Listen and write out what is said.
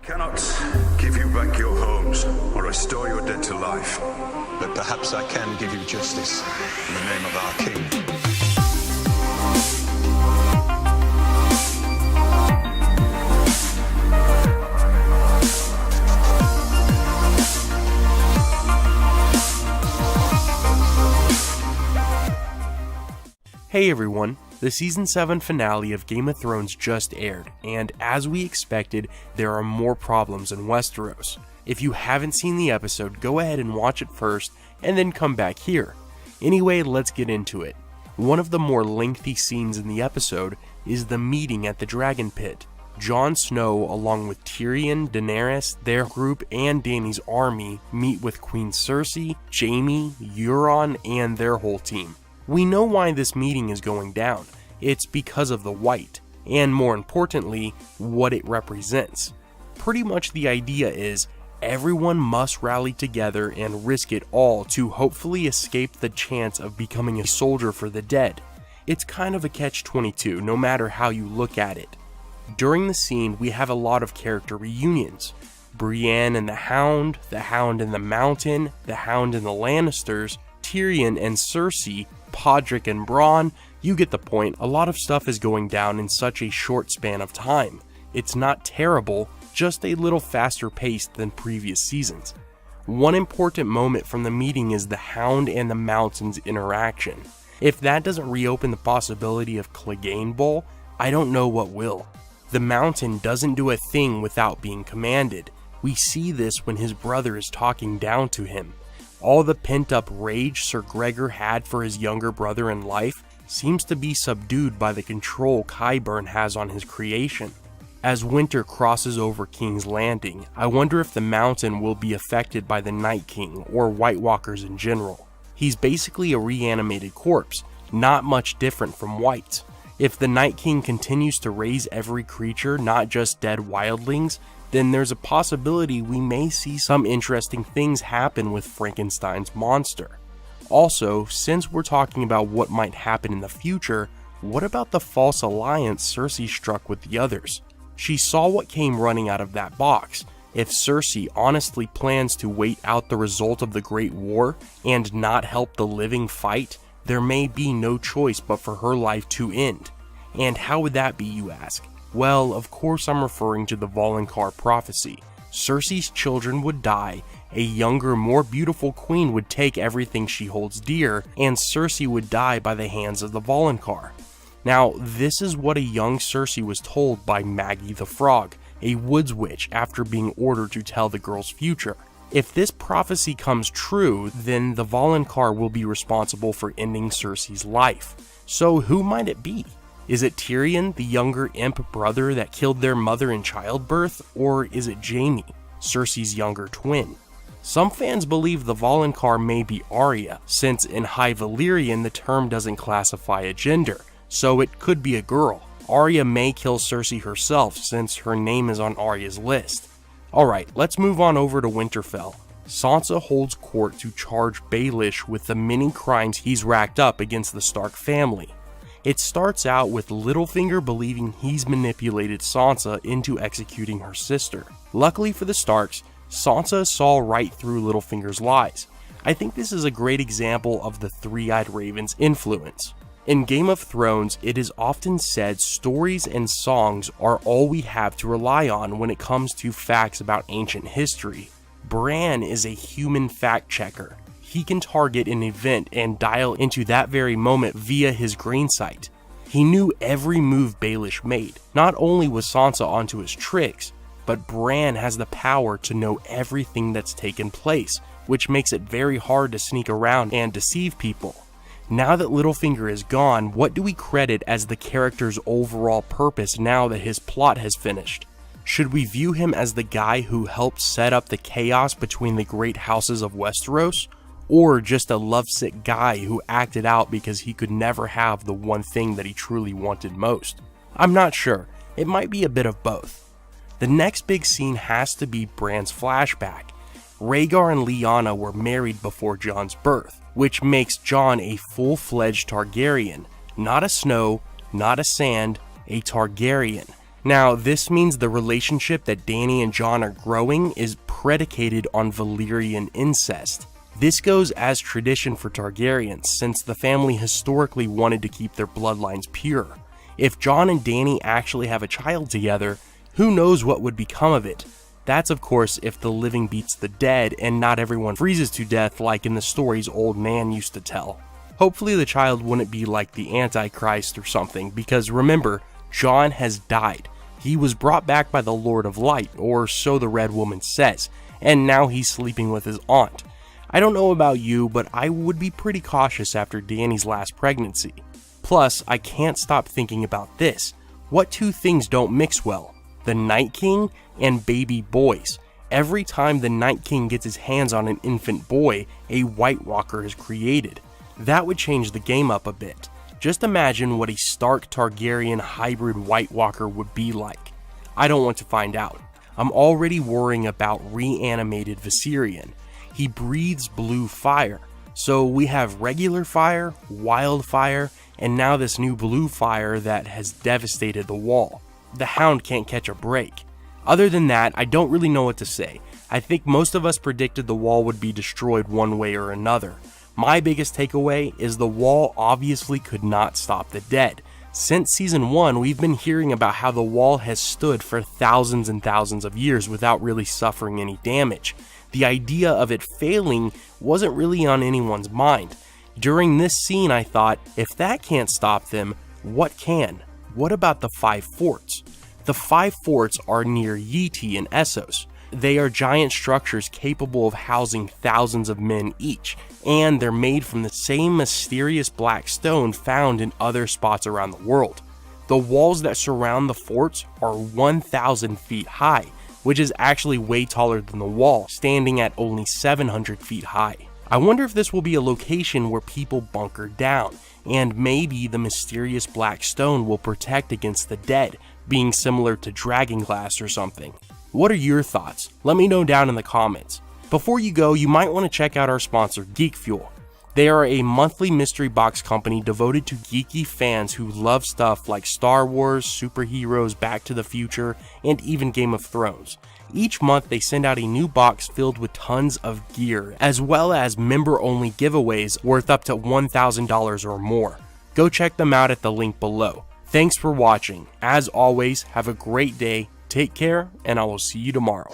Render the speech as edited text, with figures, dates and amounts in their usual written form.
Cannot give you back your homes or restore your dead to life, but perhaps I can give you justice in the name of our king. Hey everyone, the Season 7 finale of Game of Thrones just aired, and as we expected, there are more problems in Westeros. If you haven't seen the episode, go ahead and watch it first, and then come back here. Anyway, let's get into it. One of the more lengthy scenes in the episode is the meeting at the Dragon Pit. Jon Snow, along with Tyrion, Daenerys, their group, and Dany's army, meet with Queen Cersei, Jaime, Euron, and their whole team. We know why this meeting is going down. It's because of the White, and more importantly, what it represents. Pretty much the idea is, everyone must rally together and risk it all to hopefully escape the chance of becoming a soldier for the dead. It's kind of a catch-22, no matter how you look at it. During the scene, we have a lot of character reunions. Brienne and the Hound and the Mountain, the Hound and the Lannisters, Tyrion and Cersei, Podrick and Bronn. You get the point. A lot of stuff is going down in such a short span of time. It's not terrible, just a little faster paced than previous seasons. One important moment from the meeting is the Hound and the Mountain's interaction. If that doesn't reopen the possibility of Clegane Bowl, I don't know what will. The Mountain doesn't do a thing without being commanded. We see this when his brother is talking down to him. All the pent-up rage Sir Gregor had for his younger brother in life seems to be subdued by the control Qyburn has on his creation. As winter crosses over King's Landing, I wonder if the Mountain will be affected by the Night King or White Walkers in general. He's basically a reanimated corpse, not much different from White. If the Night King continues to raise every creature, not just dead wildlings, then there's a possibility we may see some interesting things happen with Frankenstein's monster. Also, since we're talking about what might happen in the future, what about the false alliance Cersei struck with the others? She saw what came running out of that box. If Cersei honestly plans to wait out the result of the Great War and not help the living fight, there may be no choice but for her life to end. And how would that be, you ask? Well, of course I'm referring to the Valonqar prophecy. Cersei's children would die, a younger, more beautiful queen would take everything she holds dear, and Cersei would die by the hands of the Valonqar. Now, this is what a young Cersei was told by Maggie the Frog, a woods witch, after being ordered to tell the girl's future. If this prophecy comes true, then the Valonqar will be responsible for ending Cersei's life. So who might it be? Is it Tyrion, the younger imp brother that killed their mother in childbirth, or is it Jaime, Cersei's younger twin? Some fans believe the Valonqar may be Arya, since in High Valyrian the term doesn't classify a gender, so it could be a girl. Arya may kill Cersei herself, since her name is on Arya's list. Alright, let's move on over to Winterfell. Sansa holds court to charge Baelish with the many crimes he's racked up against the Stark family. It starts out with Littlefinger believing he's manipulated Sansa into executing her sister. Luckily for the Starks, Sansa saw right through Littlefinger's lies. I think this is a great example of the Three-Eyed Raven's influence. In Game of Thrones, it is often said stories and songs are all we have to rely on when it comes to facts about ancient history. Bran is a human fact checker. He can target an event and dial into that very moment via his grain sight. He knew every move Baelish made. Not only was Sansa onto his tricks, but Bran has the power to know everything that's taken place, which makes it very hard to sneak around and deceive people. Now that Littlefinger is gone, what do we credit as the character's overall purpose now that his plot has finished? Should we view him as the guy who helped set up the chaos between the great houses of Westeros? Or just a lovesick guy who acted out because he could never have the one thing that he truly wanted most? I'm not sure. It might be a bit of both. The next big scene has to be Bran's flashback. Rhaegar and Lyanna were married before Jon's birth, which makes Jon a full-fledged Targaryen. Not a Snow, not a Sand, a Targaryen. Now, this means the relationship that Dany and Jon are growing is predicated on Valyrian incest. This goes as tradition for Targaryens, since the family historically wanted to keep their bloodlines pure. If Jon and Dany actually have a child together, who knows what would become of it? That's of course if the living beats the dead and not everyone freezes to death like in the stories old Nan used to tell. Hopefully the child wouldn't be like the Antichrist or something, because remember, Jon has died. He was brought back by the Lord of Light, or so the Red Woman says, and now he's sleeping with his aunt. I don't know about you, but I would be pretty cautious after Dany's last pregnancy. Plus, I can't stop thinking about this. What two things don't mix well? The Night King and baby boys. Every time the Night King gets his hands on an infant boy, a White Walker is created. That would change the game up a bit. Just imagine what a Stark Targaryen hybrid White Walker would be like. I don't want to find out. I'm already worrying about reanimated Viserion. He breathes blue fire. So we have regular fire, wildfire, and now this new blue fire that has devastated the wall. The Hound can't catch a break. Other than that, I don't really know what to say. I think most of us predicted the wall would be destroyed one way or another. My biggest takeaway is the wall obviously could not stop the dead. Since season 1, we've been hearing about how the wall has stood for thousands and thousands of years without really suffering any damage. The idea of it failing wasn't really on anyone's mind. During this scene I thought, if that can't stop them, what can? What about the 5 forts? The 5 forts are near Yiti and Essos. They are giant structures capable of housing thousands of men each, and they're made from the same mysterious black stone found in other spots around the world. The walls that surround the forts are 1,000 feet high, which is actually way taller than the wall, standing at only 700 feet high. I wonder if this will be a location where people bunker down, and maybe the mysterious black stone will protect against the dead, being similar to Dragonglass or something. What are your thoughts? Let me know down in the comments. Before you go, you might want to check out our sponsor, Geek Fuel. They are a monthly mystery box company devoted to geeky fans who love stuff like Star Wars, superheroes, Back to the Future, and even Game of Thrones. Each month they send out a new box filled with tons of gear, as well as member-only giveaways worth up to $1,000 or more. Go check them out at the link below. Thanks for watching. As always, have a great day, take care, and I will see you tomorrow.